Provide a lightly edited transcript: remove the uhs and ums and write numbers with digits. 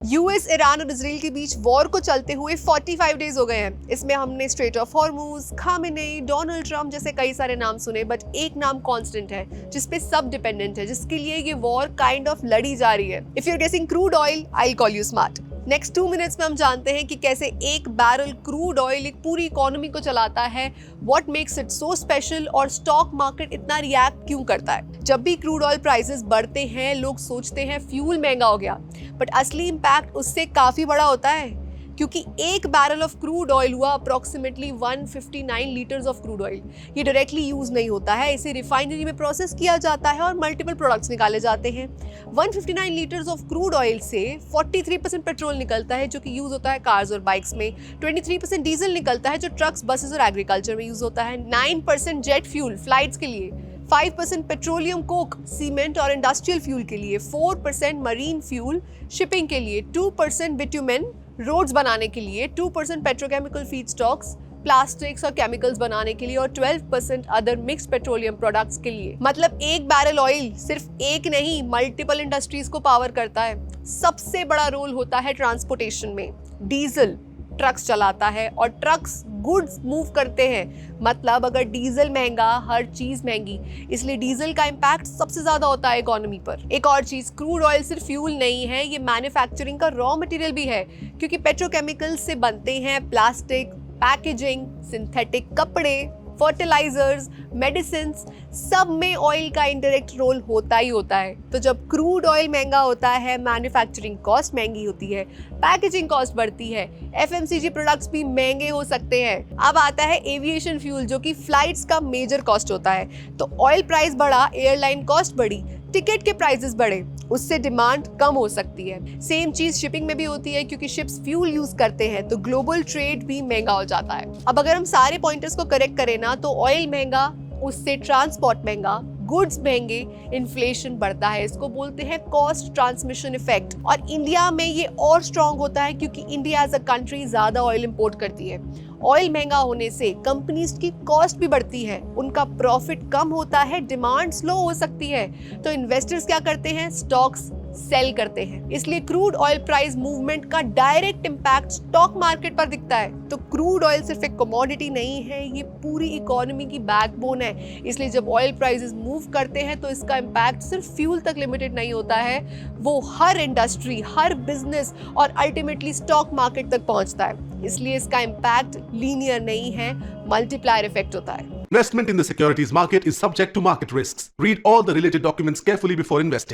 US, Iran और Israel के बीच war को चलते हुए 45 डेज हो गए हैं। इसमें हमने straight of Hormuz, Khamenei, Donald Trump जैसे कई सारे नाम सुने, बट एक नाम कांस्टेंट है जिसपे सब डिपेंडेंट है, जिसके लिए ये वॉर काइंड ऑफ लड़ी जा रही है। इफ यू आर गेसिंग crude oil, I call you smart. Next 2 minutes में हम जानते हैं कि कैसे एक बैरल क्रूड ऑयल एक पूरी इकोनॉमी को चलाता है, what makes it so special, और स्टॉक मार्केट इतना रिएक्ट क्यों करता है। जब भी क्रूड ऑयल प्राइसेस बढ़ते हैं, लोग सोचते हैं फ्यूल महंगा हो गया, बट असली इम्पैक्ट उससे काफी बड़ा होता है, क्योंकि एक बैरल ऑफ क्रूड ऑयल हुआ approximately 159 litres of crude oil. ये डायरेक्टली यूज नहीं होता है, इसे रिफाइनरी में प्रोसेस किया जाता है और मल्टीपल प्रोडक्ट्स निकाले जाते हैं। 159 लीटर्स ऑफ क्रूड ऑयल से 43% पेट्रोल निकलता है जो कि यूज होता है कार्स और बाइक्स में, 23% डीजल निकलता है जो ट्रक्स, बसेस और एग्रीकल्चर में यूज होता है, 9% जेट फ्यूल फ्लाइट्स के लिए, 5% पेट्रोलियम कोक सीमेंट और इंडस्ट्रियल फ्यूल के लिए, 4% मरीन फ्यूल शिपिंग के लिए, 2% बिट्यूमेन रोड्स बनाने के लिए, 2% पेट्रोकेमिकल फीडस्टॉक्स प्लास्टिक्स और केमिकल्स बनाने के लिए, और 12% अदर मिक्स्ड पेट्रोलियम प्रोडक्ट्स के लिए। मतलब एक बैरल ऑयल सिर्फ एक नहीं, मल्टीपल इंडस्ट्रीज को पावर करता है। सबसे बड़ा रोल होता है ट्रांसपोर्टेशन में। डीजल ट्रक्स चलाता है और ट्रक्स गुड्स मूव करते हैं। मतलब अगर डीजल महंगा, हर चीज महंगी, इसलिए डीजल का इम्पैक्ट सबसे ज्यादा होता है इकोनॉमी पर। एक और चीज, क्रूड ऑयल सिर्फ फ्यूल नहीं है, ये मैन्युफैक्चरिंग का रॉ मटेरियल भी है, क्योंकि पेट्रोकेमिकल्स से बनते हैं प्लास्टिक, पैकेजिंग, सिंथेटिक कपड़े, फर्टिलाइजर्स, मेडिसिन, सब में ऑयल का इनडायरेक्ट रोल होता ही होता है। तो जब क्रूड ऑयल महंगा होता है, मैन्युफैक्चरिंग कॉस्ट महंगी होती है, पैकेजिंग कॉस्ट बढ़ती है, एफएमसीजी प्रोडक्ट्स भी महंगे हो सकते हैं। अब आता है एविएशन फ्यूल, जो कि फ्लाइट्स का मेजर कॉस्ट होता है। तो ऑयल प्राइस बढ़ा, एयरलाइन कॉस्ट बढ़ी, टिकट के प्राइसेस बढ़े, उससे डिमांड कम हो सकती है। सेम चीज शिपिंग में भी होती है, क्योंकि शिप्स फ्यूल यूज करते हैं, तो ग्लोबल ट्रेड भी महंगा हो जाता है। अब अगर हम सारे पॉइंटर्स को करेक्ट करें ना, तो ऑयल महंगा, उससे ट्रांसपोर्ट महंगा, गुड्स महंगे, इन्फ्लेशन बढ़ता है। इसको बोलते हैं कॉस्ट ट्रांसमिशन इफेक्ट। और इंडिया में ये और स्ट्रांग होता है, क्योंकि इंडिया एज अ कंट्री ज्यादा ऑयल इंपोर्ट करती है। ऑयल महंगा होने से कंपनीज की कॉस्ट भी बढ़ती है, उनका प्रॉफिट कम होता है, डिमांड स्लो हो सकती है, तो इन्वेस्टर्स क्या करते हैं, स्टॉक्स सेल करते हैं। इसलिए क्रूड ऑयल प्राइस मूवमेंट का डायरेक्ट इंपैक्ट स्टॉक मार्केट पर दिखता है। तो क्रूड ऑयल सिर्फ एक कमोडिटी नहीं है, ये पूरी इकोनॉमी की बैकबोन है। इसलिए जब ऑयल प्राइसेस मूव करते हैं, तो इसका इंपैक्ट सिर्फ फ्यूल तक लिमिटेड नहीं होता है, वो हर इंडस्ट्री, हर बिजनेस और अल्टीमेटली स्टॉक मार्केट तक पहुंचता है। इसलिए इसका इंपैक्ट लीनियर नहीं है, मल्टीप्लायर इफेक्ट होता है। Investment in the securities market is subject to market risks. Read all the related documents carefully before investing.